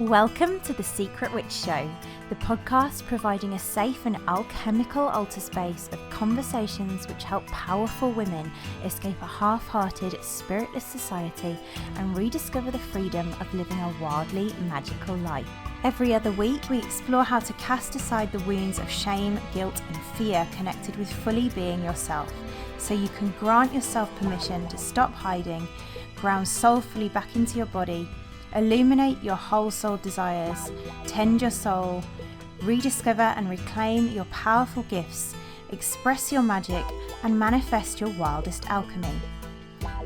Welcome to The Secret Witch Show, the podcast providing a safe and alchemical altar space of conversations which help powerful women escape a half-hearted, spiritless society and rediscover the freedom of living a wildly magical life. Every other week, we explore how to cast aside the wounds of shame, guilt, and fear connected with fully being yourself, so you can grant yourself permission to stop hiding, ground soulfully back into your body, illuminate your whole soul desires, tend your soul, rediscover and reclaim your powerful gifts, express your magic, and manifest your wildest alchemy.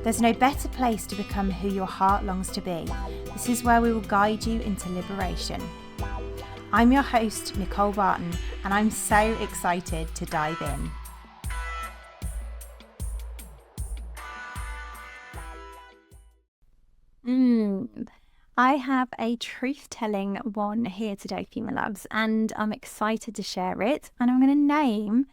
There's no better place to become who your heart longs to be. This is where we will guide you into liberation. I'm your host, Nicole Barton, and I'm so excited to dive in. I have a truth-telling one here today, female loves, and I'm excited to share it. And I'm going to name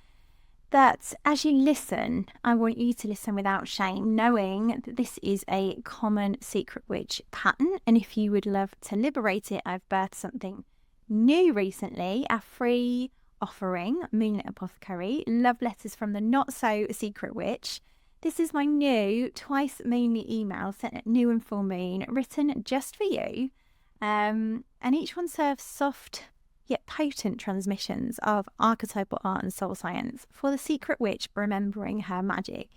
that as you listen, I want you to listen without shame, knowing that this is a common secret witch pattern. And if you would love to liberate it, I've birthed something new recently, a free offering, Moonlit Apothecary, love letters from the not so secret witch. This is my new twice moonly email sent at new and full moon, written just for you. And each one serves soft yet potent transmissions of archetypal art and soul science for the secret witch remembering her magic.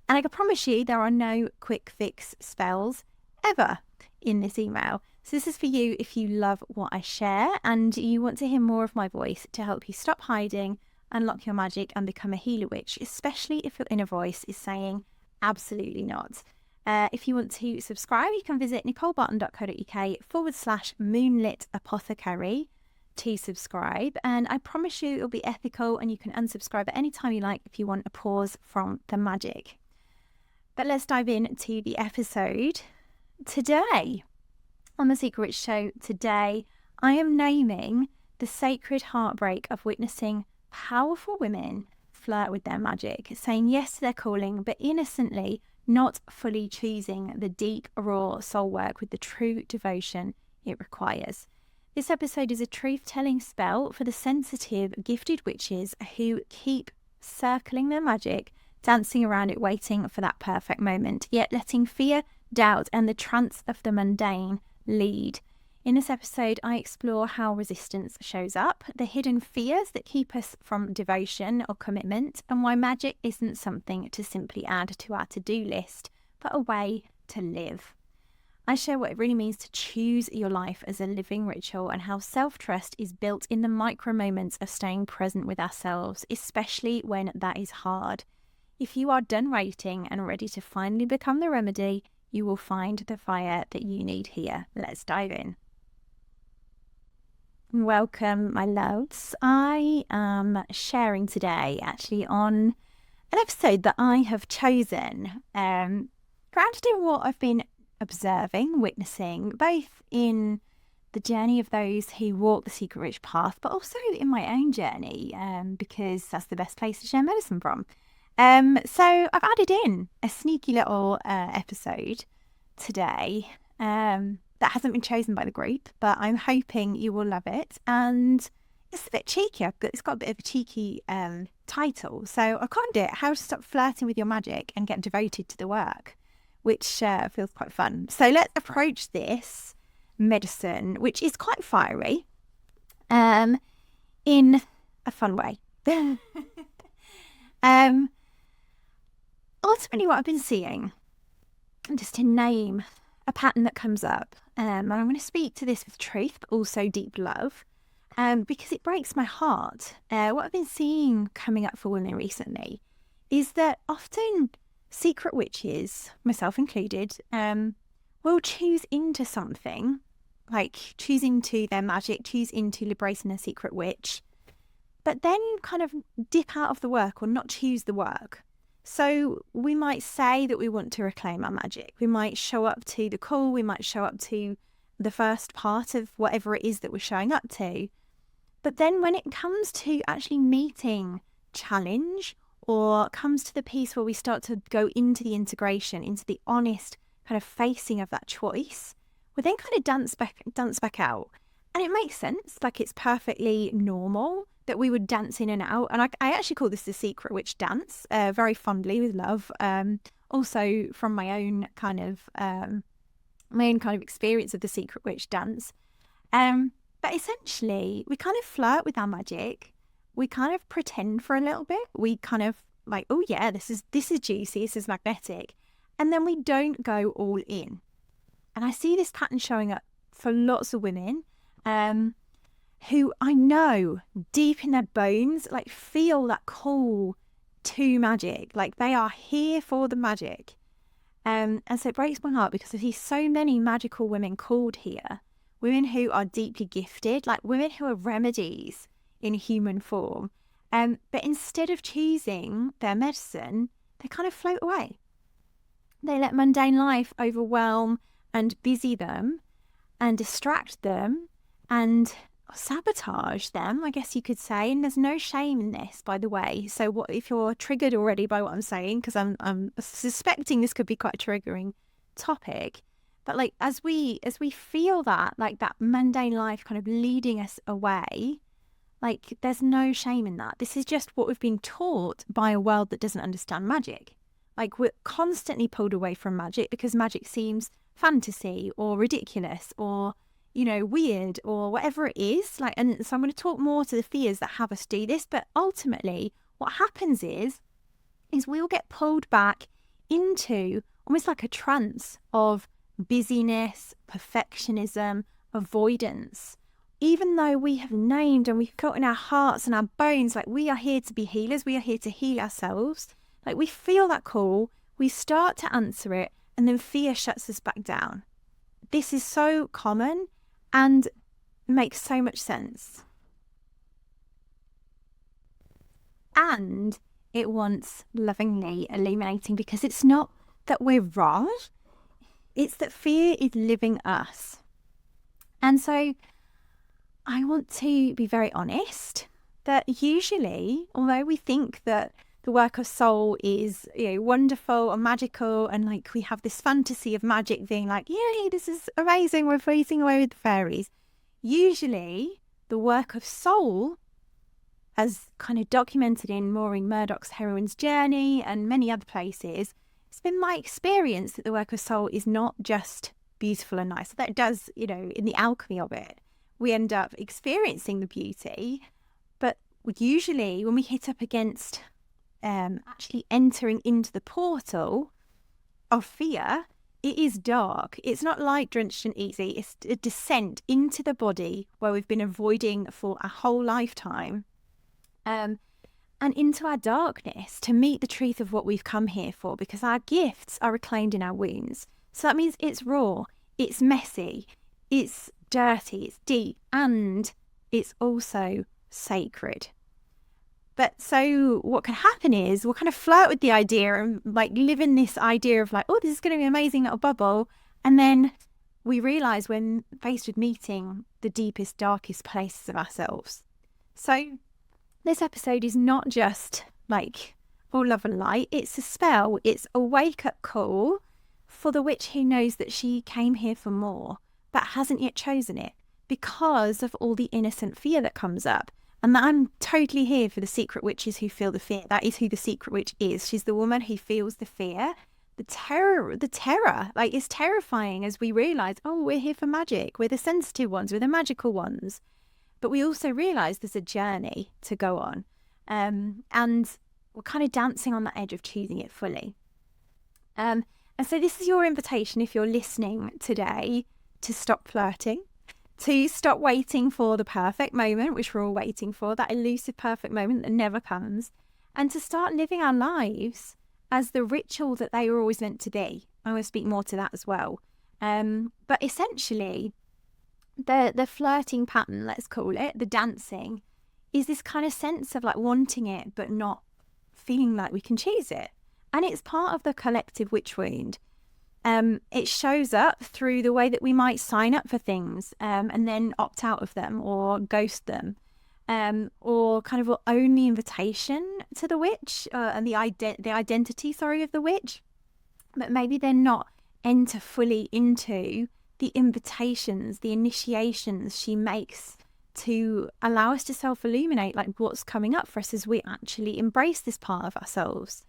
And I can promise you there are no quick fix spells ever in this email. So this is for you if you love what I share and you want to hear more of my voice to help you stop hiding, unlock your magic and become a healer witch, especially if your inner voice is saying absolutely not. If you want to subscribe, you can visit nicolebarton.co.uk/moonlit apothecary to subscribe. And I promise you it'll be ethical and you can unsubscribe at any time you like if you want a pause from the magic. But let's dive into the episode today. On the Secret Witch Show today, I am naming the sacred heartbreak of witnessing powerful women flirt with their magic, saying yes to their calling, but innocently not fully choosing the deep, raw soul work with the true devotion it requires. This episode is a truth-telling spell for the sensitive, gifted witches who keep circling their magic, dancing around it, waiting for that perfect moment, yet letting fear, doubt, and the trance of the mundane lead. In this episode, I explore how resistance shows up, the hidden fears that keep us from devotion or commitment, and why magic isn't something to simply add to our to-do list, but a way to live. I share what it really means to choose your life as a living ritual and how self-trust is built in the micro moments of staying present with ourselves, especially when that is hard. If you are done waiting and ready to finally become the remedy, you will find the fire that you need here. Let's dive in. Welcome, my loves. I am sharing today actually on an episode that I have chosen grounded in what I've been observing, witnessing, both in the journey of those who walk the secret witch path, but also in my own journey, because that's the best place to share medicine from. So I've added in a sneaky little episode today that hasn't been chosen by the group, but I'm hoping you will love it. And it's a bit cheeky. It's got a bit of a cheeky title. So I called it How to Stop Flirting with Your Magic and Get Devoted to the Work, which feels quite fun. So let's approach this medicine, which is quite fiery, in a fun way. Ultimately, what I've been seeing, just to name a pattern that comes up, and I'm going to speak to this with truth, but also deep love, because it breaks my heart. What I've been seeing coming up for women recently is that often secret witches, myself included, will choose into something, like choose into their magic, choose into liberating a secret witch, but then kind of dip out of the work or not choose the work. So we might say that we want to reclaim our magic. We might show up to the call. We might show up to the first part of whatever it is that we're showing up to. But then when it comes to actually meeting challenge, or comes to the piece where we start to go into the integration, into the honest kind of facing of that choice, we then kind of dance back out. And it makes sense. Like, it's perfectly normal that we would dance in and out. And I actually call this the secret witch dance, very fondly with love. Also from my own kind of experience of the secret witch dance. But essentially, we kind of flirt with our magic. We kind of pretend for a little bit. We kind of like, oh yeah, this is juicy, this is magnetic. And then we don't go all in. And I see this pattern showing up for lots of women who I know deep in their bones, like, feel that call to magic. Like, they are here for the magic. And so it breaks my heart because I see so many magical women called here, women who are deeply gifted, like women who are remedies in human form. But instead of choosing their medicine, they kind of float away. They let mundane life overwhelm and busy them and distract them and sabotage them, I guess you could say. And there's no shame in this, by the way. So what if you're triggered already by what I'm saying, because I'm suspecting this could be quite a triggering topic. But like, as we feel that, like, that mundane life kind of leading us away, like, there's no shame in that. This is just what we've been taught by a world that doesn't understand magic. Like, we're constantly pulled away from magic because magic seems fantasy or ridiculous or, you know, weird or whatever it is. Like, and so I'm going to talk more to the fears that have us do this. But ultimately, what happens is we'll get pulled back into almost like a trance of busyness, perfectionism, avoidance. Even though we have named and we've got in our hearts and our bones, like, we are here to be healers, we are here to heal ourselves. Like, we feel that call, we start to answer it, and then fear shuts us back down. This is so common and makes so much sense. And it wants lovingly illuminating, because it's not that we're wrong, it's that fear is living us. And so I want to be very honest that usually, although we think that the work of soul is, you know, wonderful and magical, and like, we have this fantasy of magic being like, yay, this is amazing, we're floating away with the fairies. Usually the work of soul, as kind of documented in Maureen Murdoch's Heroine's Journey and many other places, it's been my experience that the work of soul is not just beautiful and nice. That does, you know, in the alchemy of it, we end up experiencing the beauty. But usually when we hit up against actually entering into the portal of fear, it is dark. It's not light, drenched and easy. It's a descent into the body where we've been avoiding for a whole lifetime, and into our darkness to meet the truth of what we've come here for, because our gifts are reclaimed in our wounds. So that means it's raw, it's messy, it's dirty, it's deep, and it's also sacred. But so what can happen is we'll kind of flirt with the idea and like live in this idea of like, oh, this is going to be an amazing little bubble. And then we realize when faced with meeting the deepest, darkest places of ourselves. So this episode is not just like all love and light. It's a spell. It's a wake-up call for the witch who knows that she came here for more, but hasn't yet chosen it because of all the innocent fear that comes up. And I'm totally here for the secret witches who feel the fear. That is who the secret witch is. She's the woman who feels the fear, the terror. Like, it's terrifying as we realize, oh, we're here for magic. We're the sensitive ones. We're the magical ones. But we also realize there's a journey to go on. And we're kind of dancing on the edge of choosing it fully. And so this is your invitation, if you're listening today, to stop flirting, to stop waiting for the perfect moment, which we're all waiting for, that elusive perfect moment that never comes, and to start living our lives as the ritual that they were always meant to be. I will speak more to that as well. But essentially, the flirting pattern, let's call it, the dancing, is this kind of sense of like wanting it, but not feeling like we can choose it. And it's part of the collective witch wound. It shows up through the way that we might sign up for things and then opt out of them or ghost them, or kind of own the invitation to the witch and the identity, of the witch, but maybe they're not enter fully into the invitations, the initiations she makes to allow us to self-illuminate like what's coming up for us as we actually embrace this part of ourselves.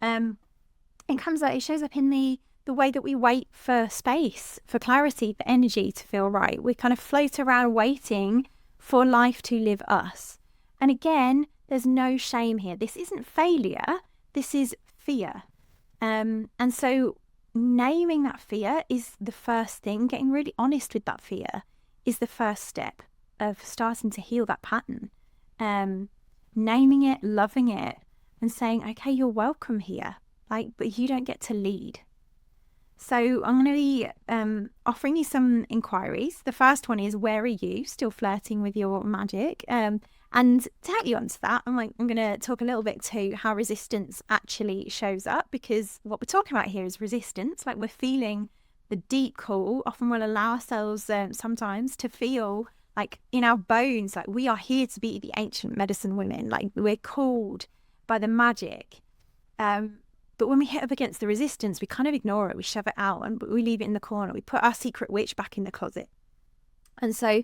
It shows up in the way that we wait for space, for clarity, for energy to feel right. We kind of float around waiting for life to live us. And again, there's no shame here. This isn't failure. This is fear. And so naming that fear is the first thing. Getting really honest with that fear is the first step of starting to heal that pattern. Naming it, loving it, and saying, okay, you're welcome here. But you don't get to lead. So I'm going to be offering you some inquiries. The first one is, where are you still flirting with your magic? And to help you answer that, I'm going to talk a little bit to how resistance actually shows up, because what we're talking about here is resistance. Like, we're feeling the deep call. Often we'll allow ourselves sometimes to feel like in our bones, like we are here to be the ancient medicine women. Like, we're called by the magic. But when we hit up against the resistance, we kind of ignore it. We shove it out and we leave it in the corner. We put our secret witch back in the closet. And so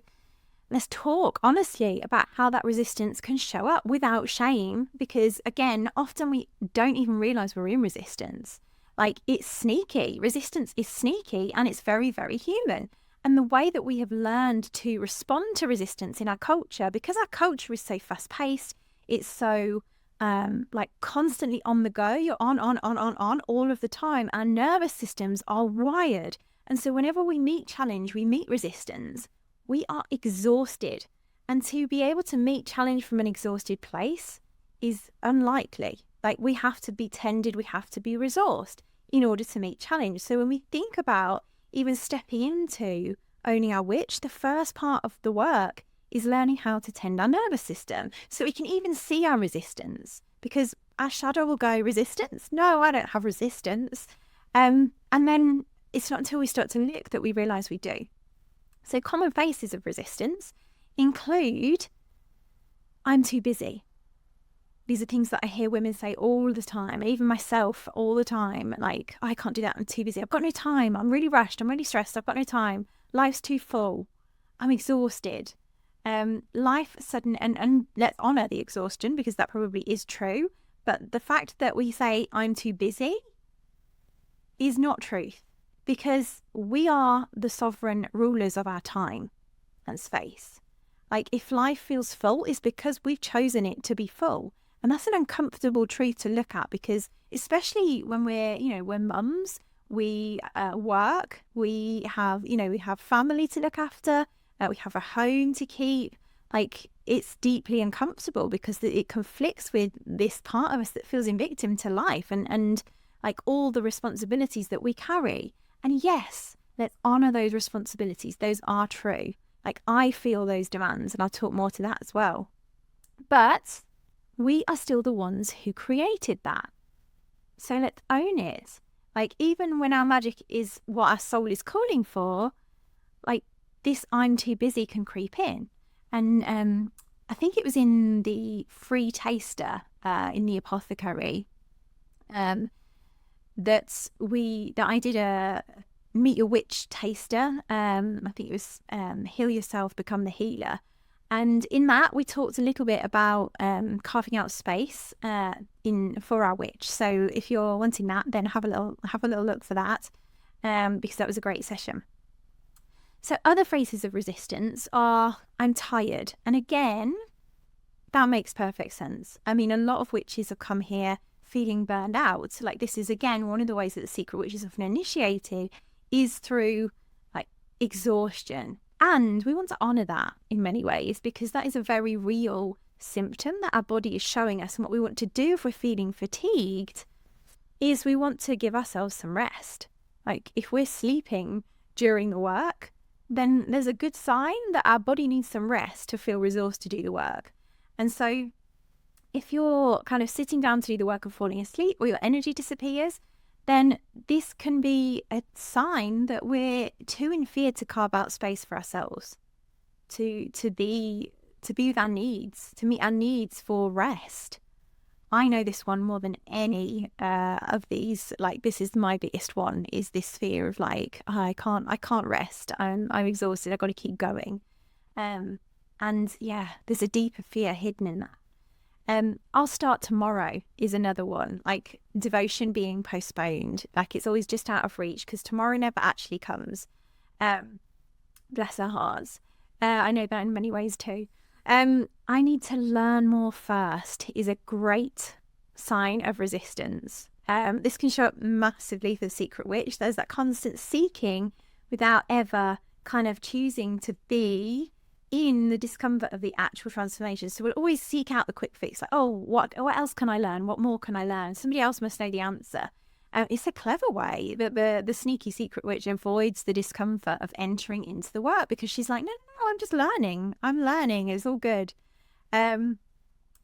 let's talk honestly about how that resistance can show up without shame. Because again, often we don't even realize we're in resistance. Like, it's sneaky. Resistance is sneaky and it's very, very human. And the way that we have learned to respond to resistance in our culture, because our culture is so fast paced, it's so like constantly on the go. You're on all of the time. Our nervous systems are wired. And so whenever we meet challenge, we meet resistance, we are exhausted. And to be able to meet challenge from an exhausted place is unlikely. Like, we have to be tended, we have to be resourced in order to meet challenge. So when we think about even stepping into owning our witch, the first part of the work is learning how to tend our nervous system so we can even see our resistance, because our shadow will go, resistance? No, I don't have resistance. And then it's not until we start to look that we realize we do. So common faces of resistance include, I'm too busy. These are things that I hear women say all the time, even myself all the time. Like, I can't do that, I'm too busy. I've got no time. I'm really rushed. I'm really stressed. I've got no time. Life's too full. I'm exhausted. Life sudden, and let's honor the exhaustion, because that probably is true. But the fact that we say I'm too busy is not truth, because we are the sovereign rulers of our time and space. Like, if life feels full, it's because we've chosen it to be full. And that's an uncomfortable truth to look at, because especially when we're mums, we work, we have family to look after, we have a home to keep. Like, it's deeply uncomfortable because it conflicts with this part of us that feels in victim to life and like all the responsibilities that we carry. And yes, let's honor those responsibilities. Those are true. Like, I feel those demands, and I'll talk more to that as well. But we are still the ones who created that. So let's own it. Like, even when our magic is what our soul is calling for, like, this I'm too busy can creep in. And I think it was in the free taster in the apothecary that I did a meet your witch taster. I think it was heal yourself, become the healer. And in that, we talked a little bit about carving out space for our witch. So if you're wanting that, then have a little look for that, because that was a great session. So other phrases of resistance are, I'm tired. And again, that makes perfect sense. I mean, a lot of witches have come here feeling burned out. Like, this is, again, one of the ways that the secret witch is often initiated is through like exhaustion. And we want to honor that in many ways, because that is a very real symptom that our body is showing us. And what we want to do if we're feeling fatigued is we want to give ourselves some rest. Like, if we're sleeping during the work, then there's a good sign that our body needs some rest to feel resourced to do the work. And so if you're kind of sitting down to do the work and falling asleep, or your energy disappears, then this can be a sign that we're too in fear to carve out space for ourselves, to be with our needs, to meet our needs for rest. I know this one more than any of these. Like, this is my biggest one, is this fear of like, oh, I can't rest. I'm exhausted. I've got to keep going. And yeah, there's a deeper fear hidden in that. I'll start tomorrow is another one, like devotion being postponed. Like, it's always just out of reach because tomorrow never actually comes. Bless our hearts. I know that in many ways too. I need to learn more first is a great sign of resistance. This can show up massively for the secret witch. There's that constant seeking without ever kind of choosing to be in the discomfort of the actual transformation. So we'll always seek out the quick fix, like, oh, what else can I learn? What more can I learn? Somebody else must know the answer. It's a clever way, but the sneaky secret witch avoids the discomfort of entering into the work because she's like, no, I'm just learning. I'm learning. It's all good. So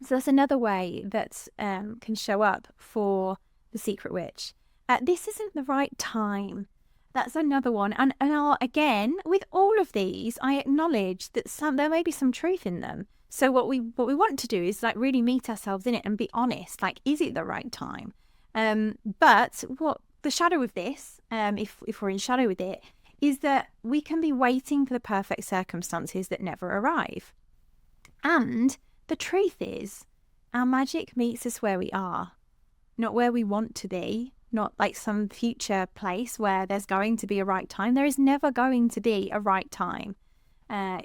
that's another way that can show up for the secret witch. This isn't the right time. That's another one. And again, with all of these, I acknowledge that there may be some truth in them. So what we want to do is like really meet ourselves in it and be honest. Like, is it the right time? But what the shadow of this, if we're in shadow with it, is that we can be waiting for the perfect circumstances that never arrive. And the truth is, our magic meets us where we are, not where we want to be, not like some future place where there's going to be a right time. There is never going to be a right time,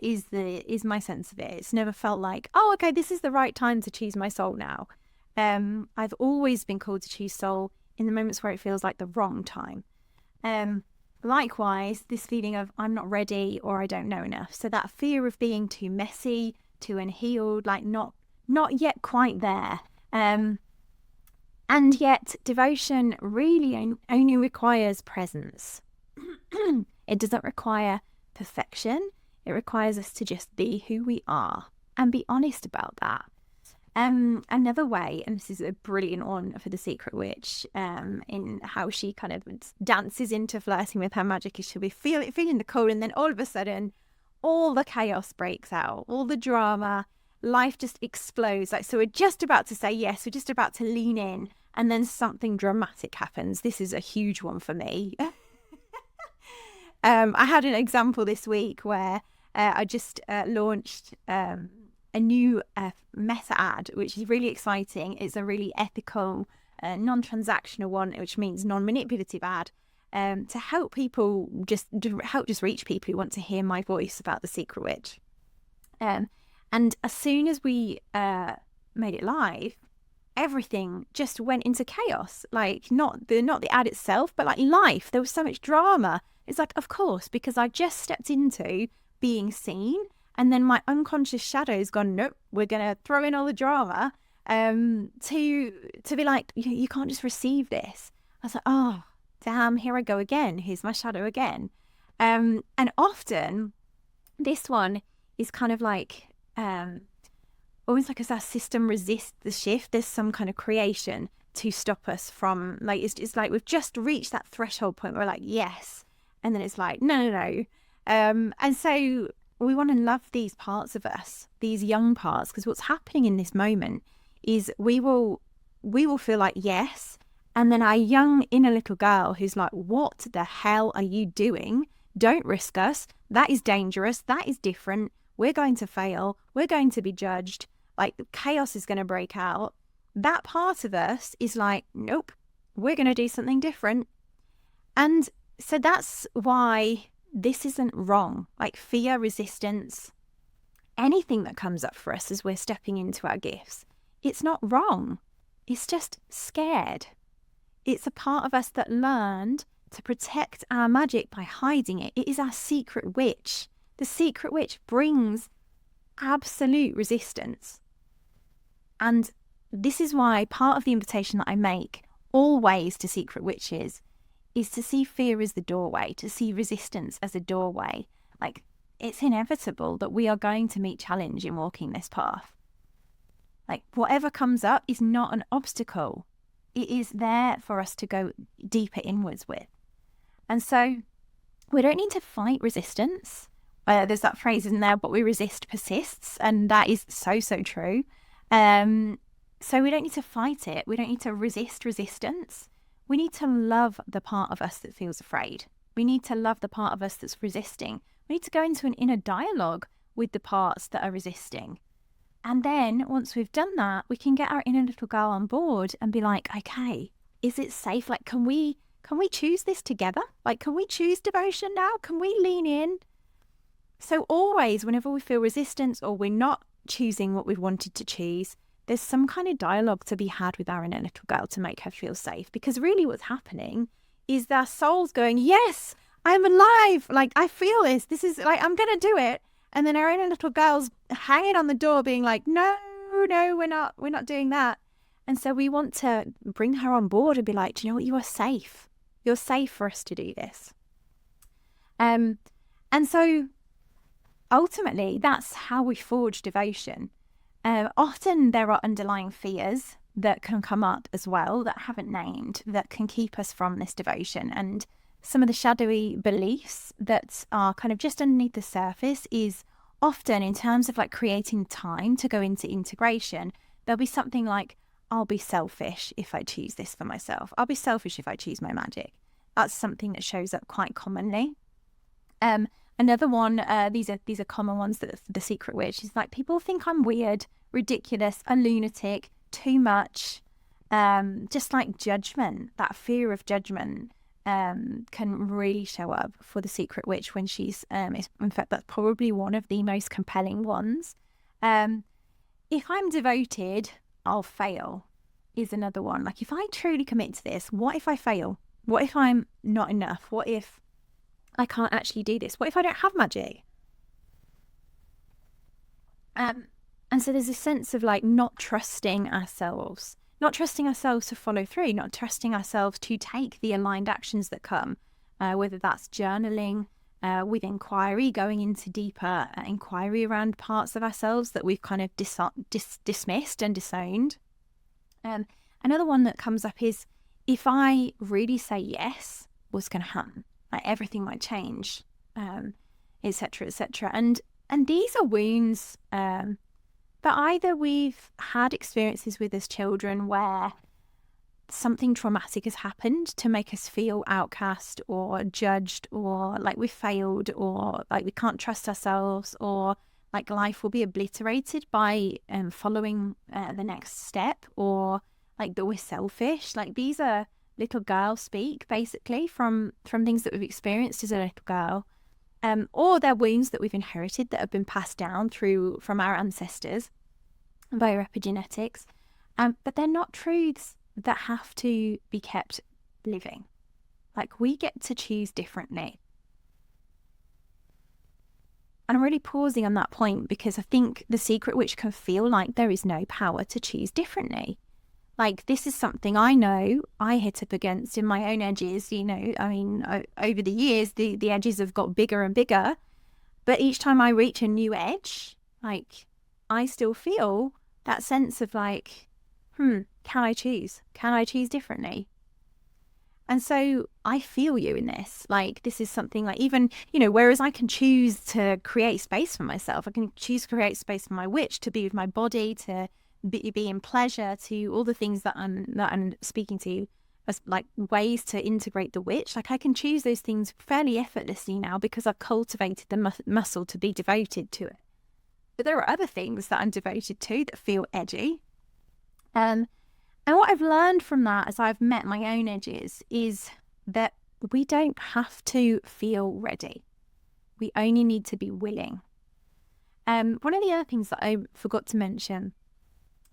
is my sense of it. It's never felt like, oh, okay, this is the right time to choose my soul now. I've always been called to choose soul in the moments where it feels like the wrong time. Likewise, this feeling of I'm not ready or I don't know enough. So that fear of being too messy, too unhealed, like not yet quite there. And yet devotion really only requires presence. It doesn't require perfection. It requires us to just be who we are and be honest about that. Another way, and this is a brilliant one for the secret witch, in how she kind of dances into flirting with her magic, is she'll be feeling the cold, and then all of a sudden all the chaos breaks out, all the drama, life just explodes. Like, so we're just about to say yes, we're just about to lean in, and then something dramatic happens. This is a huge one for me. I had an example this week where I just launched a new meta ad, which is really exciting. It's a really ethical, non-transactional one, which means non-manipulative ad, to help people just reach people who want to hear my voice about the secret witch. And as soon as we made it live, everything just went into chaos. Like, not the ad itself, but like life. There was so much drama. It's like, of course, because I just stepped into being seen. And then my unconscious shadow's gone, nope, we're going to throw in all the drama to be like, you can't just receive this. I was like, oh, damn, here I go again. Here's my shadow again. And often this one is kind of like almost like as our system resists the shift, there's some kind of creation to stop us from, like, it's like we've just reached that threshold point where we're like, yes. And then it's like, no. And so we want to love these parts of us, these young parts, because what's happening in this moment is we will feel like yes, and then our young inner little girl who's like, what the hell are you doing? Don't risk us. That is dangerous. That is different. We're going to fail. We're going to be judged. Like, chaos is going to break out. That part of us is like, nope, we're going to do something different. And so that's why this isn't wrong. Like, fear, resistance, anything that comes up for us as we're stepping into our gifts, it's not wrong. It's just scared. It's a part of us that learned to protect our magic by hiding it. It is our secret witch. The secret witch brings absolute resistance. And this is why part of the invitation that I make always to secret witches is to see fear as the doorway, to see resistance as a doorway. Like, it's inevitable that we are going to meet challenge in walking this path. Like, whatever comes up is not an obstacle. It is there for us to go deeper inwards with. And so we don't need to fight resistance. There's that phrase, isn't there? What we resist persists. And that is so, so true. So we don't need to fight it. We don't need to resist resistance. We need to love the part of us that feels afraid. We need to love the part of us that's resisting. We need to go into an inner dialogue with the parts that are resisting. And then once we've done that, we can get our inner little girl on board and be like, okay, is it safe? Like, can we choose this together? Like, can we choose devotion now? Can we lean in? So always, whenever we feel resistance or we're not choosing what we wanted to choose, there's some kind of dialogue to be had with our inner little girl to make her feel safe. Because really what's happening is our soul's going, yes, I'm alive. Like, I feel this. This is like, I'm going to do it. And then our inner little girl's hanging on the door being like, no, we're not doing that. And so we want to bring her on board and be like, do you know what? You are safe. You're safe for us to do this. And so ultimately, that's how we forge devotion. Often there are underlying fears that can come up as well that I haven't named that can keep us from this devotion. And some of the shadowy beliefs that are kind of just underneath the surface is often in terms of like creating time to go into integration. There'll be something like, I'll be selfish if I choose this for myself. I'll be selfish if I choose my magic. That's something that shows up quite commonly. Another one, these are common ones, that the secret witch is like, people think I'm weird, ridiculous, a lunatic, too much. Just like judgment, that fear of judgment can really show up for the secret witch when she's, in fact, that's probably one of the most compelling ones. If I'm devoted, I'll fail is another one. Like, if I truly commit to this, what if I fail? What if I'm not enough? What if I can't actually do this? What if I don't have magic? And so there's a sense of like not trusting ourselves to follow through, not trusting ourselves to take the aligned actions that come, whether that's journaling, with inquiry, going into deeper inquiry around parts of ourselves that we've kind of dismissed and disowned. Another one that comes up is, if I really say yes, what's going to happen? Like, everything might change, etc., etc. And these are wounds that either we've had experiences with as children where something traumatic has happened to make us feel outcast or judged, or like we failed, or like we can't trust ourselves, or like life will be obliterated by following the next step, or like that we're selfish. Like, these are little girl speak, basically, from things that we've experienced as a little girl, or they're wounds that we've inherited that have been passed down from our ancestors via epigenetics, but they're not truths that have to be kept living. Like, we get to choose differently. And I'm really pausing on that point because I think the secret witch can feel like there is no power to choose differently. Like, this is something I know I hit up against in my own edges. You know, I mean, over the years, the edges have got bigger and bigger. But each time I reach a new edge, like, I still feel that sense of like, can I choose? Can I choose differently? And so I feel you in this. Like, this is something like, even, you know, whereas I can choose to create space for myself, I can choose to create space for my witch, to be with my body, to be in pleasure, to all the things that I'm speaking to as like ways to integrate the witch. Like, I can choose those things fairly effortlessly now because I've cultivated the muscle to be devoted to it. But there are other things that I'm devoted to that feel edgy. And what I've learned from that as I've met my own edges is that we don't have to feel ready. We only need to be willing. One of the other things that I forgot to mention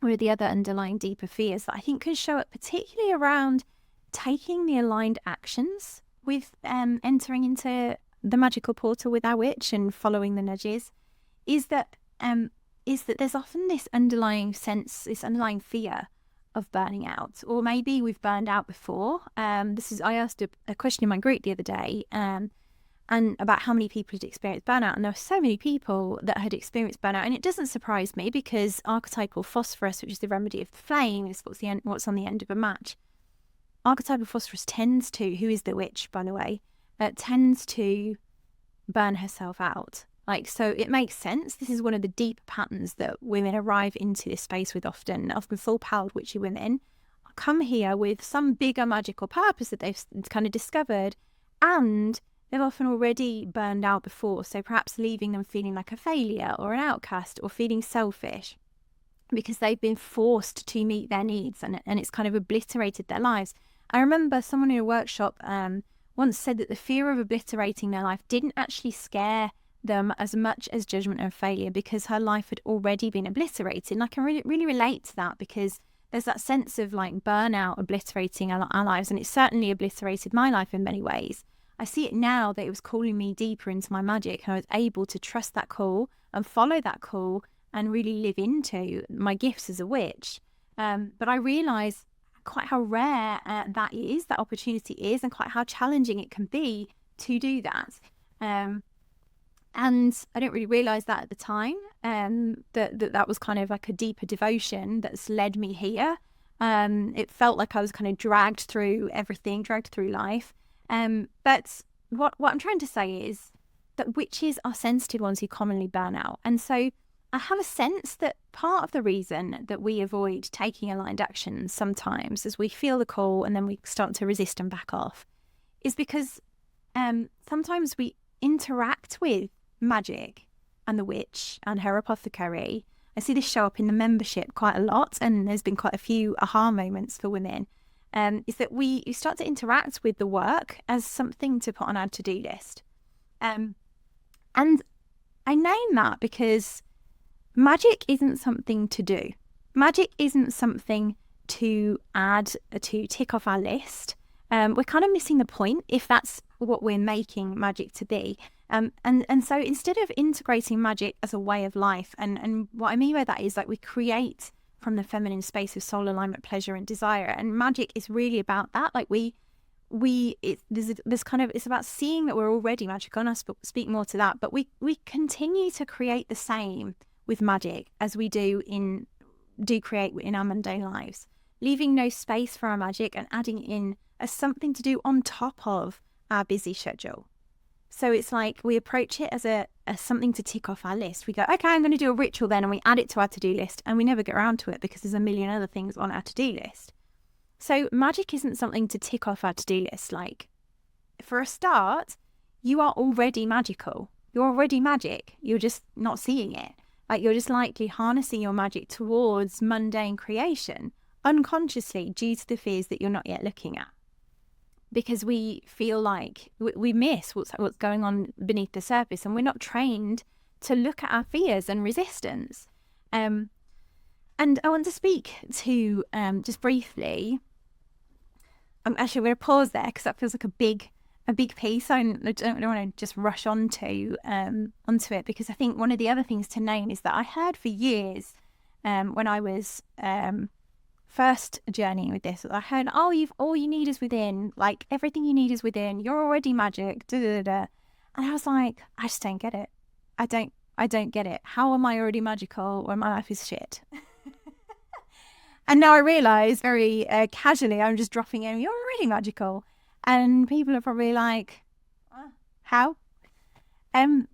were the other underlying deeper fears that I think can show up, particularly around taking the aligned actions with entering into the magical portal with our witch and following the nudges, is that there's often this underlying sense, this underlying fear of burning out. Or maybe we've burned out before. I asked a question in my group the other day, and about how many people had experienced burnout, and there were so many people that had experienced burnout. And it doesn't surprise me, because archetypal phosphorus, which is the remedy of the flame, is what's on the end of a match. Archetypal phosphorus tends to, who is the witch, by the way, tends to burn herself out. Like, so it makes sense. This is one of the deeper patterns that women arrive into this space with often full-powered witchy women come here with some bigger magical purpose that they've kind of discovered, and they've often already burned out before, so perhaps leaving them feeling like a failure or an outcast or feeling selfish because they've been forced to meet their needs, and it's kind of obliterated their lives. I remember someone in a workshop once said that the fear of obliterating their life didn't actually scare them as much as judgment and failure, because her life had already been obliterated. And I can really relate to that, because there's that sense of like burnout obliterating our lives, and it certainly obliterated my life in many ways. I see it now that it was calling me deeper into my magic, and I was able to trust that call and follow that call and really live into my gifts as a witch. But I realise quite how rare that opportunity is, and quite how challenging it can be to do that. And I didn't really realise that at the time, that was kind of like a deeper devotion that's led me here. It felt like I was kind of dragged through everything, dragged through life. But what I'm trying to say is that witches are sensitive ones who commonly burn out. And so I have a sense that part of the reason that we avoid taking aligned actions sometimes, as we feel the call and then we start to resist and back off, is because sometimes we interact with magic and the witch and her apothecary. I see this show up in the membership quite a lot, and there's been quite a few aha moments for women. Is that we start to interact with the work as something to put on our to-do list. And I name that because magic isn't something to do. Magic isn't something to add, to tick off our list. We're kind of missing the point if that's what we're making magic to be. And so instead of integrating magic as a way of life, and what I mean by that is like we create from the feminine space of soul alignment, pleasure and desire, and magic is really about that. Like it's about seeing that we're already magical, and I'll speak more to that, but we continue to create the same with magic as we create in our mundane lives, leaving no space for our magic and adding in as something to do on top of our busy schedule. So it's like we approach it as something to tick off our list. We go, okay, I'm going to do a ritual then, and we add it to our to-do list, and we never get around to it because there's a million other things on our to-do list. So magic isn't something to tick off our to-do list. Like, for a start, you are already magical. You're already magic. You're just not seeing it. Like, you're just likely harnessing your magic towards mundane creation unconsciously due to the fears that you're not yet looking at. Because we feel like we miss what's going on beneath the surface, and we're not trained to look at our fears and resistance. And I want to speak to, just briefly, I'm actually going to pause there because that feels like a big piece. I don't want to just rush onto it, because I think one of the other things to name is that I heard for years when I was first journeying with this, I heard, all you need is within, like everything you need is within, you're already magic, da, da, da. And I was like, I just don't get it. I don't get it. How am I already magical when my life is shit? And now I realise very casually, I'm just dropping in, you're already magical. And people are probably like, how? And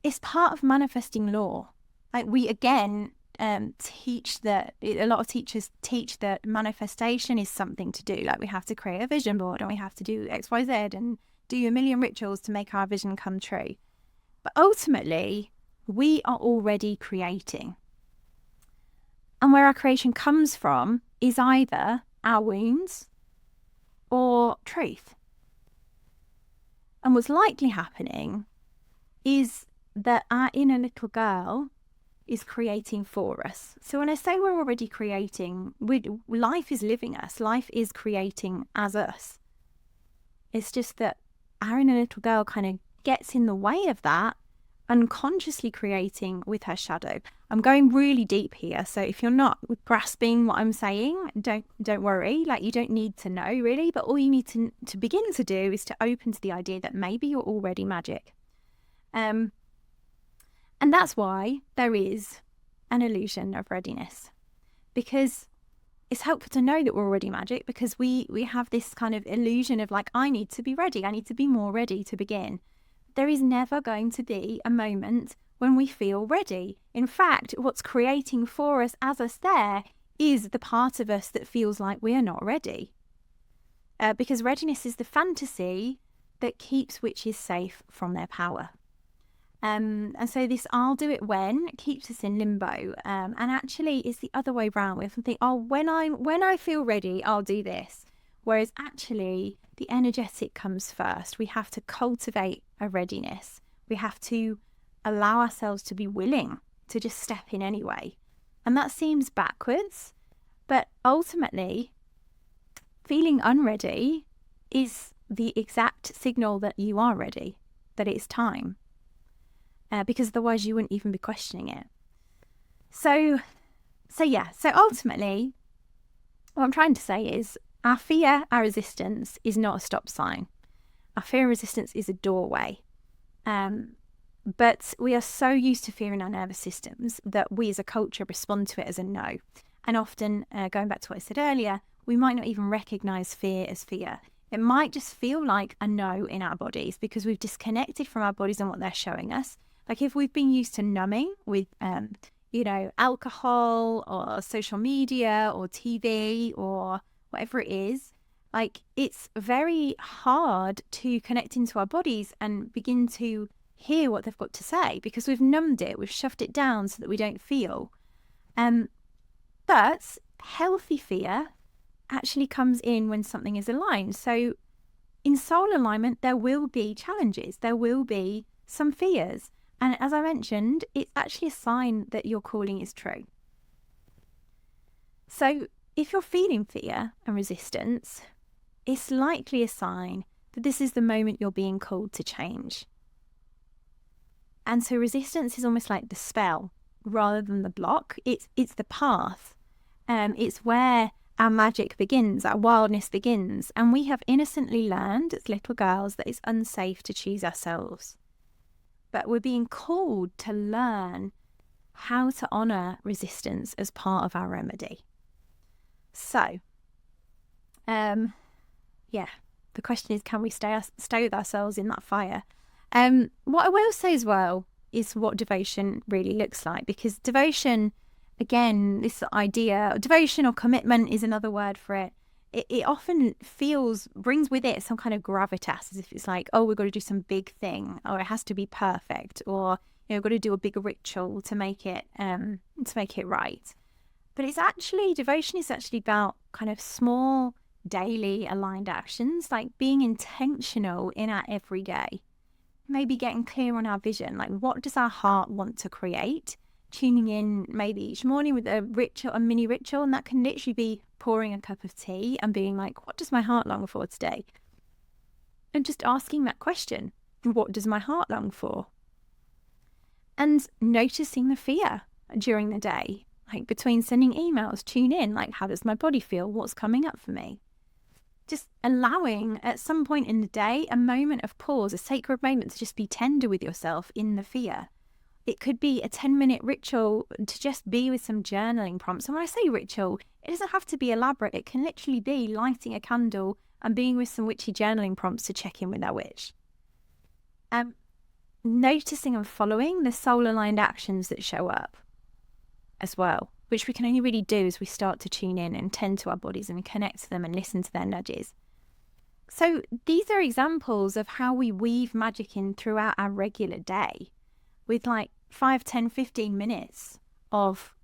it's part of manifesting law. Like we, again, teach that, a lot of teachers teach that manifestation is something to do. Like we have to create a vision board, and we have to do X, Y, Z, and do a million rituals to make our vision come true. But ultimately, we are already creating. And where our creation comes from is either our wounds or truth. And what's likely happening is that our inner little girl is creating for us. So when I say we're already creating, life is living us. Life is creating as us. It's just that our inner little girl kind of gets in the way of that, unconsciously creating with her shadow. I'm going really deep here, so if you're not grasping what I'm saying, don't worry. Like, you don't need to know really, but all you need to begin to do is to open to the idea that maybe you're already magic. And that's why there is an illusion of readiness, because it's helpful to know that we're already magic, because we have this kind of illusion of like, I need to be ready. I need to be more ready to begin. there is never going to be a moment when we feel ready. In fact, what's creating for us as us there is the part of us that feels like we are not ready. Because readiness is the fantasy that keeps witches safe from their power. And so this "I'll do it when" keeps us in limbo. And actually it's the other way around. We often think, oh, when I feel ready, I'll do this. Whereas actually the energetic comes first. We have to cultivate a readiness. We have to allow ourselves to be willing to just step in anyway. And that seems backwards, but ultimately feeling unready is the exact signal that you are ready, that it's time. Because otherwise you wouldn't even be questioning it. So ultimately, what I'm trying to say is our fear, our resistance is not a stop sign. Our fear and resistance is a doorway. But we are so used to fear in our nervous systems that we as a culture respond to it as a no. And often, going back to what I said earlier, we might not even recognize fear as fear. It might just feel like a no in our bodies because we've disconnected from our bodies and what they're showing us. Like if we've been used to numbing with, alcohol or social media or TV or whatever it is, like it's very hard to connect into our bodies and begin to hear what they've got to say because we've numbed it, we've shoved it down so that we don't feel. But healthy fear actually comes in when something is aligned. So in soul alignment, there will be challenges, there will be some fears. And as I mentioned, it's actually a sign that your calling is true. So if you're feeling fear and resistance, it's likely a sign that this is the moment you're being called to change. And so resistance is almost like the spell rather than the block. It's the path. It's where our magic begins, our wildness begins. And we have innocently learned as little girls that it's unsafe to choose ourselves. But we're being called to learn how to honour resistance as part of our remedy. So, the question is, can we stay with ourselves in that fire? What I will say as well is what devotion really looks like, because devotion, again, this idea, devotion or commitment is another word for it. It often brings with it some kind of gravitas, as if it's like, oh, we've got to do some big thing, or it has to be perfect, or we've got to do a big ritual to make it right. But devotion is actually about kind of small, daily aligned actions, like being intentional in our everyday. Maybe getting clear on our vision, like what does our heart want to create? Tuning in maybe each morning with a mini ritual, and that can literally be pouring a cup of tea and being like, what does my heart long for today? And just asking that question, what does my heart long for? And noticing the fear during the day, like between sending emails, tune in, like how does my body feel? What's coming up for me? Just allowing at some point in the day a moment of pause, a sacred moment to just be tender with yourself in the fear. It could be a 10-minute ritual to just be with some journaling prompts. And when I say ritual, it doesn't have to be elaborate. It can literally be lighting a candle and being with some witchy journaling prompts to check in with our witch. Noticing and following the soul-aligned actions that show up as well, which we can only really do as we start to tune in and tend to our bodies and connect to them and listen to their nudges. So these are examples of how we weave magic in throughout our regular day with like 5, 10, 15 minutes of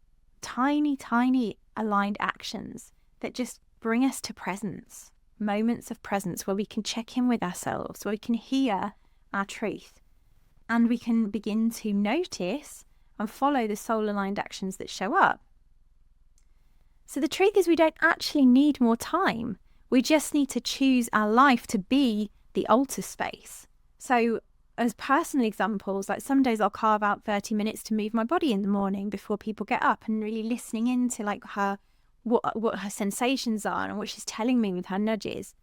tiny, tiny aligned actions that just bring us to presence, moments of presence where we can check in with ourselves, where we can hear our truth, and we can begin to notice and follow the soul-aligned actions that show up. So the truth is we don't actually need more time. We just need to choose our life to be the altar space. So as personal examples, like some days I'll carve out 30 minutes to move my body in the morning before people get up and really listening into like what her sensations are and what she's telling me with her nudges.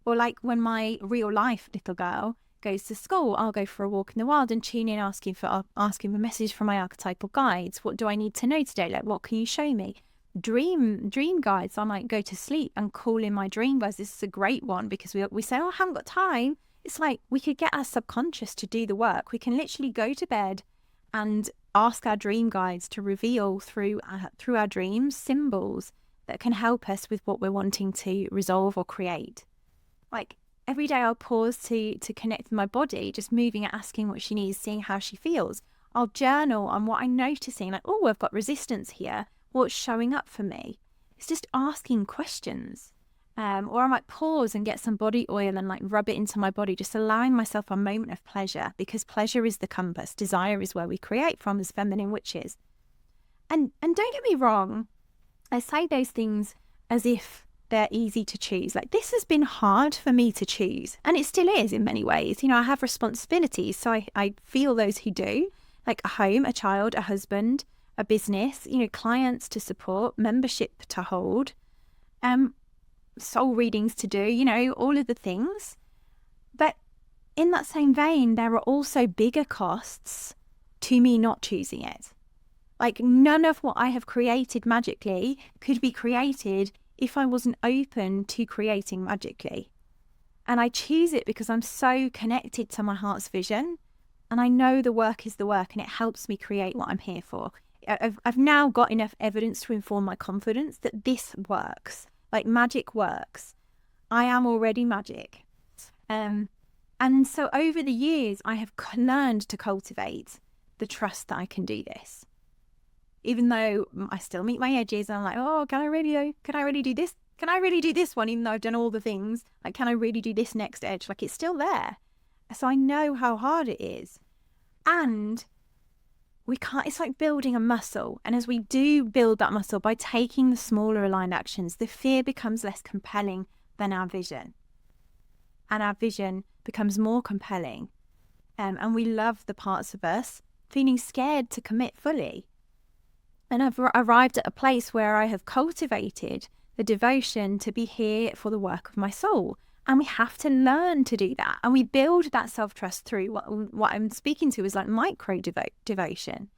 Or like when my real life little girl goes to school, I'll go for a walk in the wild and tune in asking for a message from my archetypal guides. What do I need to know today? Like, what can you show me? Dream guides. I might go to sleep and call in my dream guides. This is a great one because we say, oh, I haven't got time. It's like we could get our subconscious to do the work. We can literally go to bed and ask our dream guides to reveal through our dreams symbols that can help us with what we're wanting to resolve or create. Like every day I'll pause to connect with my body, just moving and asking what she needs, seeing how she feels. I'll journal on what I'm noticing, like, oh, I've got resistance here. What's showing up for me? It's just asking questions. Or I might pause and get some body oil and like rub it into my body, just allowing myself a moment of pleasure, because pleasure is the compass. Desire is where we create from as feminine witches. And don't get me wrong, I say those things as if they're easy to choose. Like, this has been hard for me to choose, and it still is in many ways. You know, I have responsibilities, so I feel those who do, like a home, a child, a husband, a business, you know, clients to support, membership to hold, soul readings to do, you know, all of the things. But in that same vein, there are also bigger costs to me not choosing it. Like, none of what I have created magically could be created if I wasn't open to creating magically. And I choose it because I'm so connected to my heart's vision, and I know the work is the work, and it helps me create what I'm here for. I've now got enough evidence to inform my confidence that this works. Like, magic works. I am already magic. And so over the years, I have learned to cultivate the trust that I can do this. Even though I still meet my edges, I'm like, oh, can I really do this? Can I really do this one, even though I've done all the things? Like, can I really do this next edge? Like, it's still there. So I know how hard it is. And we can't, it's like building a muscle. And as we do build that muscle by taking the smaller aligned actions, the fear becomes less compelling than our vision. And our vision becomes more compelling. And we love the parts of us feeling scared to commit fully. And I've arrived at a place where I have cultivated the devotion to be here for the work of my soul. And we have to learn to do that. And we build that self-trust through what I'm speaking to is like micro devotion.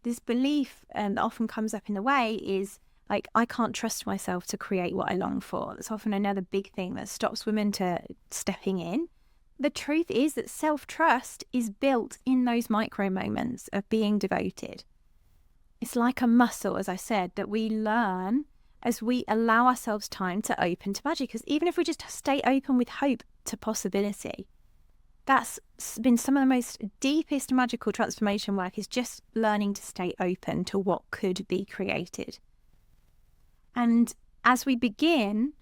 This belief that often comes up in the way is like, I can't trust myself to create what I long for. That's often another big thing that stops women to stepping in. The truth is that self-trust is built in those micro moments of being devoted. It's like a muscle, as I said, that we learn as we allow ourselves time to open to magic. Because even if we just stay open with hope to possibility, that's been some of the most deepest magical transformation work, is just learning to stay open to what could be created. And as we begin,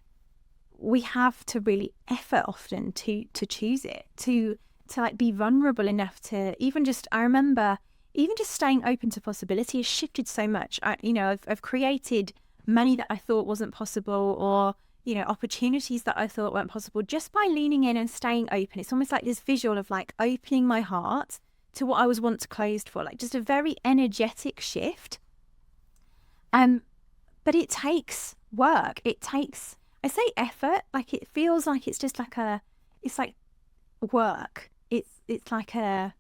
we have to really effort often to choose it, to like be vulnerable enough to even just, I remember even just staying open to possibility has shifted so much. I've created money that I thought wasn't possible, or, you know, opportunities that I thought weren't possible, just by leaning in and staying open. It's almost like this visual of like opening my heart to what I was once closed for, like just a very energetic shift. But it takes work. It takes, I say effort, like it feels like it's just like it's like work. It's like an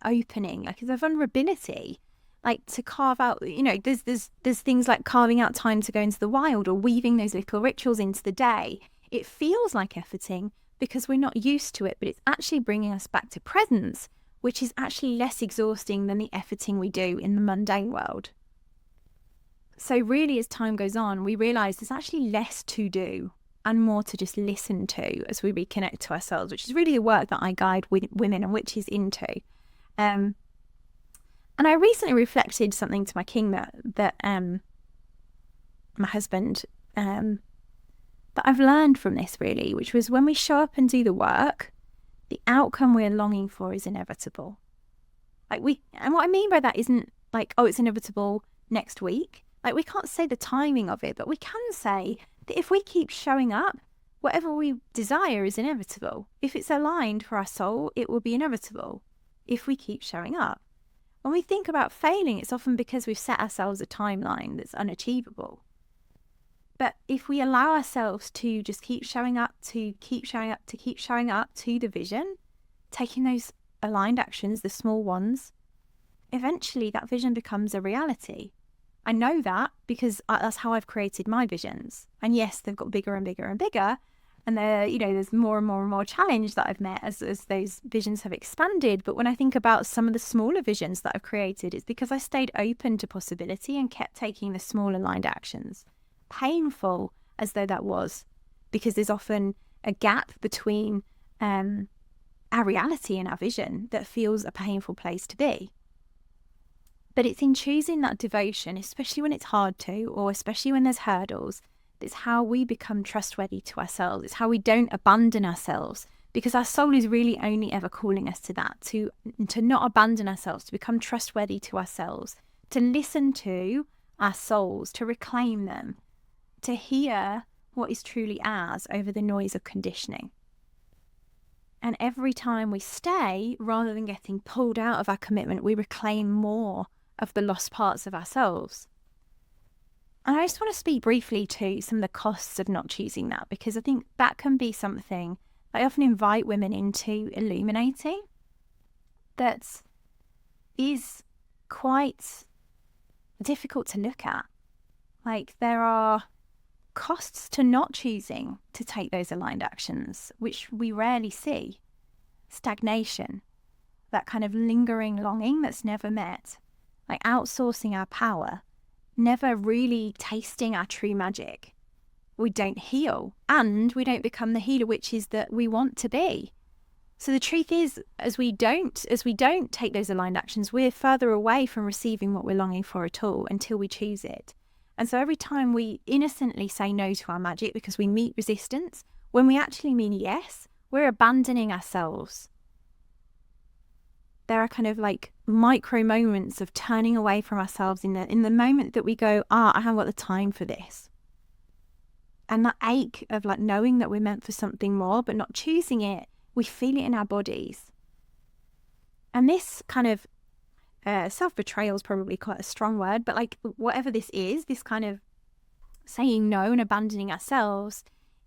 opening, like it's a vulnerability, like to carve out, you know, there's things like carving out time to go into the wild, or weaving those little rituals into the day. It feels like efforting because we're not used to it, but it's actually bringing us back to presence, which is actually less exhausting than the efforting we do in the mundane world. So really, as time goes on, we realize there's actually less to do and more to just listen to as we reconnect to ourselves, which is really the work that I guide women and witches into. And I recently reflected something to my king that my husband, that I've learned from this really, which was when we show up and do the work, the outcome we're longing for is inevitable. And what I mean by that isn't like, oh, it's inevitable next week. Like, we can't say the timing of it, but we can say that if we keep showing up, whatever we desire is inevitable. If it's aligned for our soul, it will be inevitable if we keep showing up. When we think about failing, it's often because we've set ourselves a timeline that's unachievable. But if we allow ourselves to just keep showing up, to keep showing up, to keep showing up to the vision, taking those aligned actions, the small ones, eventually that vision becomes a reality. I know that because that's how I've created my visions. And yes, they've got bigger and bigger and bigger, And there's more and more and more challenge that I've met as those visions have expanded. But when I think about some of the smaller visions that I've created, it's because I stayed open to possibility and kept taking the small aligned actions. Painful as though that was, because there's often a gap between our reality and our vision that feels a painful place to be. But it's in choosing that devotion, especially when it's hard to, or especially when there's hurdles, it's how we become trustworthy to ourselves. It's how we don't abandon ourselves, because our soul is really only ever calling us to that, to not abandon ourselves, to become trustworthy to ourselves, to listen to our souls, to reclaim them, to hear what is truly ours over the noise of conditioning. And every time we stay, rather than getting pulled out of our commitment, we reclaim more of the lost parts of ourselves. And I just want to speak briefly to some of the costs of not choosing that, because I think that can be something I often invite women into illuminating that is quite difficult to look at. Like, there are costs to not choosing to take those aligned actions, which we rarely see. Stagnation, that kind of lingering longing that's never met, like outsourcing our power, never really tasting our true magic. We don't heal, and we don't become the healer witches that we want to be. So the truth is, as we don't take those aligned actions, we're further away from receiving what we're longing for at all until we choose it. And so every time we innocently say no to our magic because we meet resistance, when we actually mean yes, we're abandoning ourselves. There are kind of like micro moments of turning away from ourselves in the moment that we go, I haven't got the time for this. And that ache of like knowing that we're meant for something more, but not choosing it, we feel it in our bodies. And this kind of self-betrayal is probably quite a strong word, but like whatever this is, this kind of saying no and abandoning ourselves,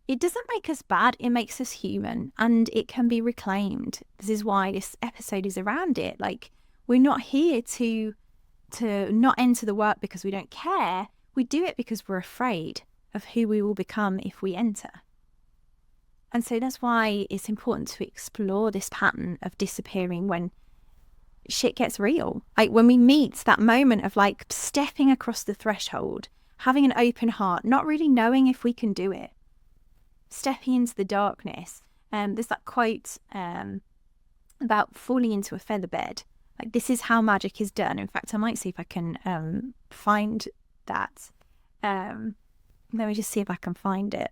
it doesn't make us bad, it makes us human, and it can be reclaimed. This is why this episode is around it. Like, we're not here to not enter the work because we don't care. We do it because we're afraid of who we will become if we enter. And so that's why it's important to explore this pattern of disappearing when shit gets real. Like when we meet that moment of like stepping across the threshold, having an open heart, not really knowing if we can do it, stepping into the darkness. There's that quote about falling into a feather bed. Like, this is how magic is done. In fact, I might see if I can find that. Let me just see if I can find it.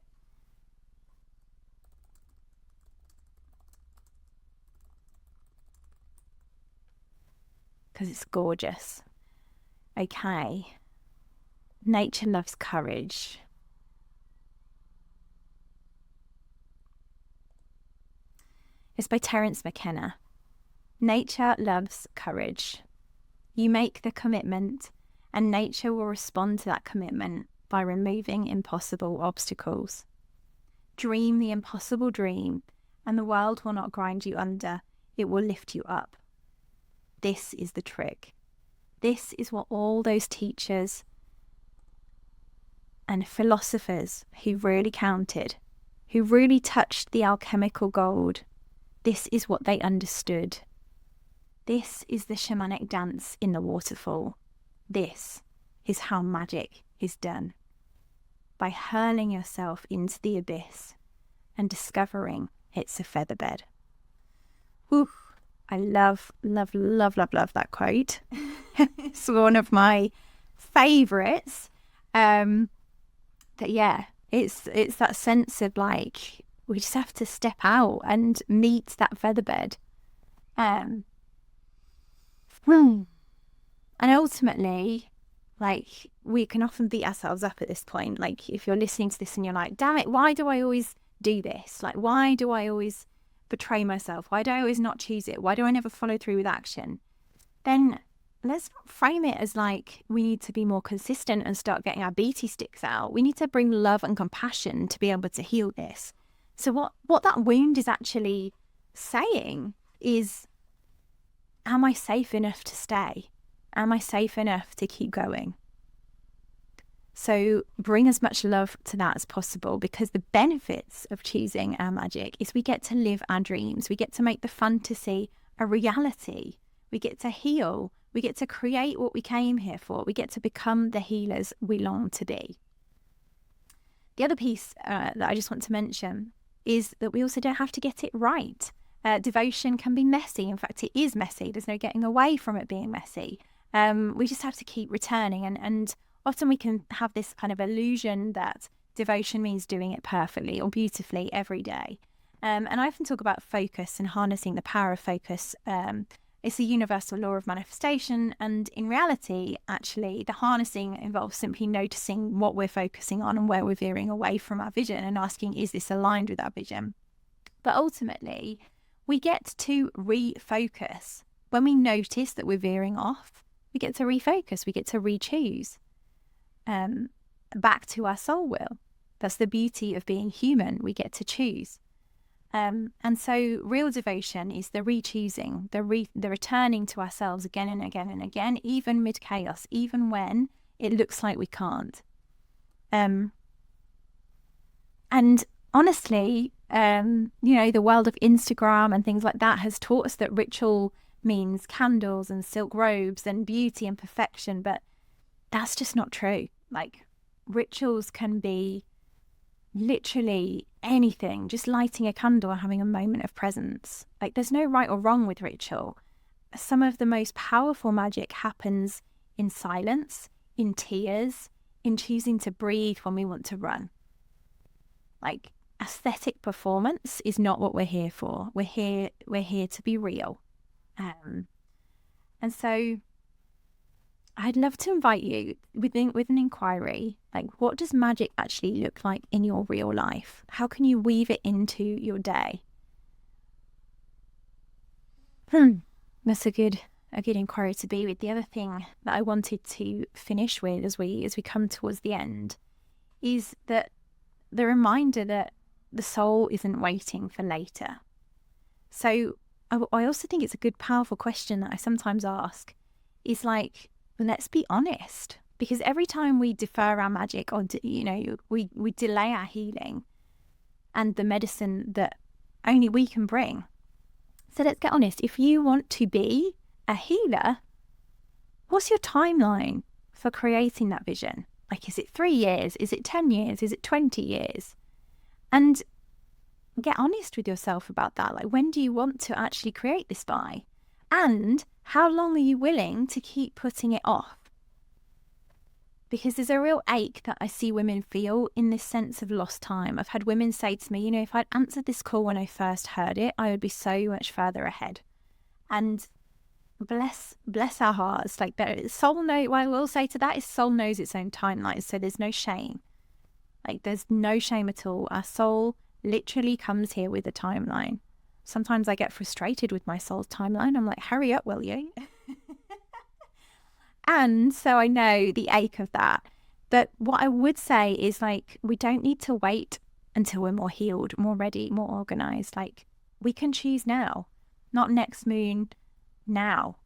Because it's gorgeous. Okay. Nature loves courage. It's by Terence McKenna. Nature loves courage. You make the commitment, and nature will respond to that commitment by removing impossible obstacles. Dream the impossible dream, and the world will not grind you under. It will lift you up. This is the trick. This is what all those teachers and philosophers who really counted, who really touched the alchemical gold, this is what they understood. This is the shamanic dance in the waterfall. This is how magic is done. By hurling yourself into the abyss and discovering it's a featherbed. Ooh, I love, love, love, love, love that quote. It's one of my favourites. But yeah, it's that sense of like, we just have to step out and meet that featherbed. And ultimately, like, we can often beat ourselves up at this point. Like, if you're listening to this and you're like, damn it, why do I always do this? Like, why do I always betray myself? Why do I always not choose it? Why do I never follow through with action? Then let's not frame it as like we need to be more consistent and start getting our BT sticks out. We need to bring love and compassion to be able to heal this. So what that wound is actually saying is, am I safe enough to stay? Am I safe enough to keep going? So bring as much love to that as possible, because the benefits of choosing our magic is we get to live our dreams. We get to make the fantasy a reality. We get to heal. We get to create what we came here for. We get to become the healers we long to be. The other piece that I just want to mention is that we also don't have to get it right. Devotion can be messy. In fact, it is messy. There's no getting away from it being messy. We just have to keep returning. And often we can have this kind of illusion that devotion means doing it perfectly or beautifully every day. And I often talk about focus and harnessing the power of focus. It's a universal law of manifestation. And in reality, actually, the harnessing involves simply noticing what we're focusing on and where we're veering away from our vision and asking, is this aligned with our vision? But ultimately, we get to refocus. When we notice that we're veering off, we get to refocus. We get to re-choose back to our soul will. That's the beauty of being human. We get to choose. And so real devotion is the re-choosing, the returning to ourselves again and again and again, even mid-chaos, even when it looks like we can't. And honestly, the world of Instagram and things like that has taught us that ritual means candles and silk robes and beauty and perfection, but that's just not true. Like, rituals can be literally anything, just lighting a candle and having a moment of presence. Like, there's no right or wrong with ritual. Some of the most powerful magic happens in silence, in tears, in choosing to breathe when we want to run. Like, aesthetic performance is not what we're here for. We're here to be real. And so I'd love to invite you with an inquiry, like, what does magic actually look like in your real life? How can you weave it into your day? That's a good inquiry to be with. The other thing that I wanted to finish with as we come towards the end is that the reminder that the soul isn't waiting for later. So I also think it's a good, powerful question that I sometimes ask is like, let's be honest, because every time we defer our magic or, we delay our healing and the medicine that only we can bring. So let's get honest. If you want to be a healer, what's your timeline for creating that vision? Like, is it 3 years? Is it 10 years? Is it 20 years? And get honest with yourself about that. Like, when do you want to actually create this by? And how long are you willing to keep putting it off? Because there's a real ache that I see women feel in this sense of lost time. I've had women say to me, if I'd answered this call when I first heard it, I would be so much further ahead. And bless our hearts. Like, soul knows, what I will say to that is soul knows its own timeline. So there's no shame. Like, there's no shame at all. Our soul literally comes here with a timeline. Sometimes I get frustrated with my soul's timeline. I'm like, hurry up, will you? And so I know the ache of that. But what I would say is, like, we don't need to wait until we're more healed, more ready, more organized. Like, we can choose now, not next moon, now.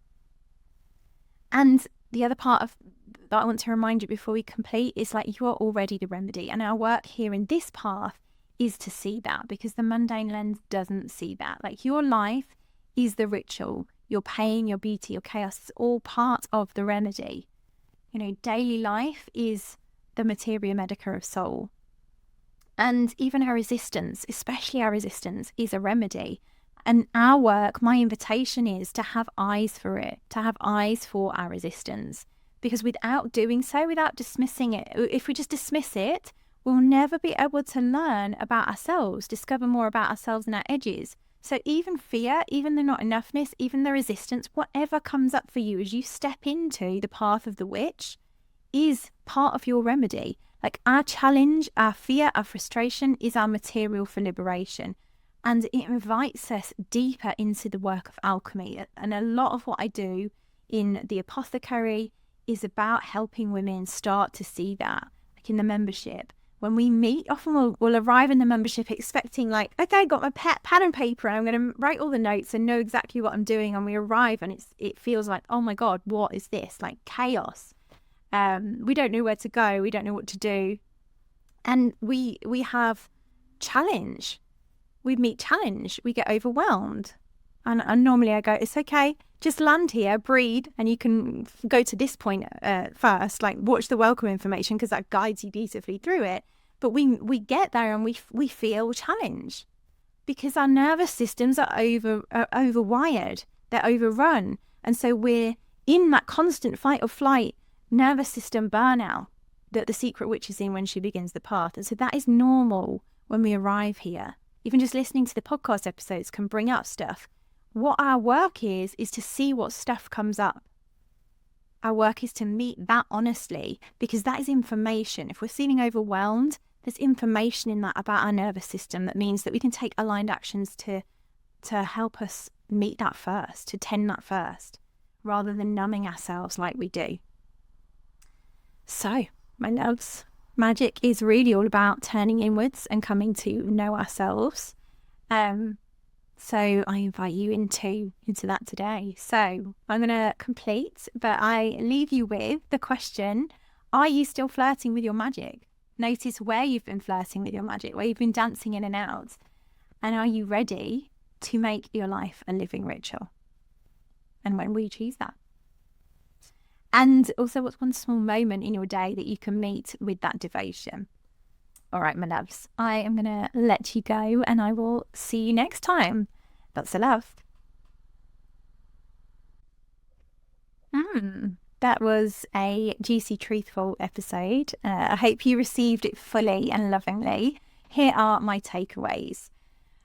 And the other part of that I want to remind you before we complete is, like, you are already the remedy. And our work here in this path is to see that, because the mundane lens doesn't see that. Like, your life is the ritual, your pain, your beauty, your chaos, it's all part of the remedy. Daily life is the materia medica of soul. And even our resistance, especially our resistance, is a remedy. And our work, my invitation is to have eyes for it, to have eyes for our resistance. Because without doing so, without dismissing it, if we just dismiss it, we'll never be able to learn about ourselves, discover more about ourselves and our edges. So even fear, even the not enoughness, even the resistance, whatever comes up for you as you step into the path of the witch is part of your remedy. Like, our challenge, our fear, our frustration is our material for liberation. And it invites us deeper into the work of alchemy. And a lot of what I do in the apothecary is about helping women start to see that, like in the membership. When we meet, often we'll arrive in the membership expecting, like, okay, I got my pad and paper, and I'm going to write all the notes and know exactly what I'm doing. And we arrive and it feels like, oh my God, what is this? Like chaos. We don't know where to go. We don't know what to do. And we have challenge. We meet challenge. We get overwhelmed. And normally I go, it's okay. Just land here, breathe, and you can go to this point first. Like, watch the welcome information because that guides you beautifully through it. But we get there and we feel challenge because our nervous systems are overwired. They're overrun. And so we're in that constant fight or flight nervous system burnout that the secret witch is in when she begins the path. And so that is normal when we arrive here. Even just listening to the podcast episodes can bring up stuff. What our work is to see what stuff comes up. Our work is to meet that honestly, because that is information. If we're feeling overwhelmed, there's information in that about our nervous system that means that we can take aligned actions to help us meet that first, to tend that first, rather than numbing ourselves like we do. So, my loves, magic is really all about turning inwards and coming to know ourselves. So I invite you into that today. So I'm going to complete, but I leave you with the question, are you still flirting with your magic? Notice where you've been flirting with your magic, where you've been dancing in and out. And are you ready to make your life a living ritual? And when will you choose that? And also, what's one small moment in your day that you can meet with that devotion? All right, my loves, I am going to let you go and I will see you next time. Lots of love. That was a juicy, truthful episode. I hope you received it fully and lovingly. Here are my takeaways.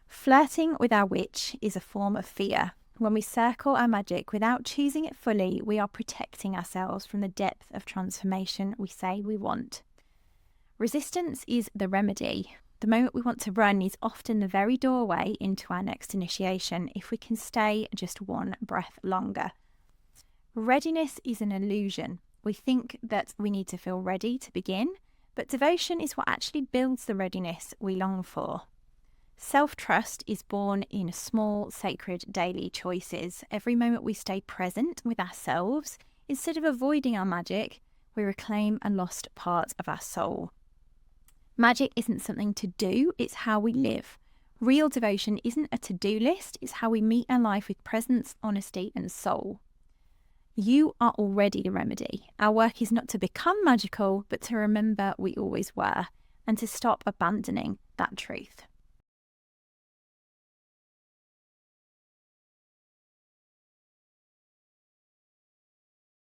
Flirting with our witch is a form of fear. When we circle our magic without choosing it fully, we are protecting ourselves from the depth of transformation we say we want. Resistance is the remedy. The moment we want to run is often the very doorway into our next initiation if we can stay just one breath longer. Readiness is an illusion. We think that we need to feel ready to begin, but devotion is what actually builds the readiness we long for. Self-trust is born in small, sacred daily choices. Every moment we stay present with ourselves, instead of avoiding our magic, we reclaim a lost part of our soul. Magic isn't something to do, it's how we live. Real devotion isn't a to-do list, it's how we meet our life with presence, honesty, and soul. You are already the remedy. Our work is not to become magical, but to remember we always were, and to stop abandoning that truth.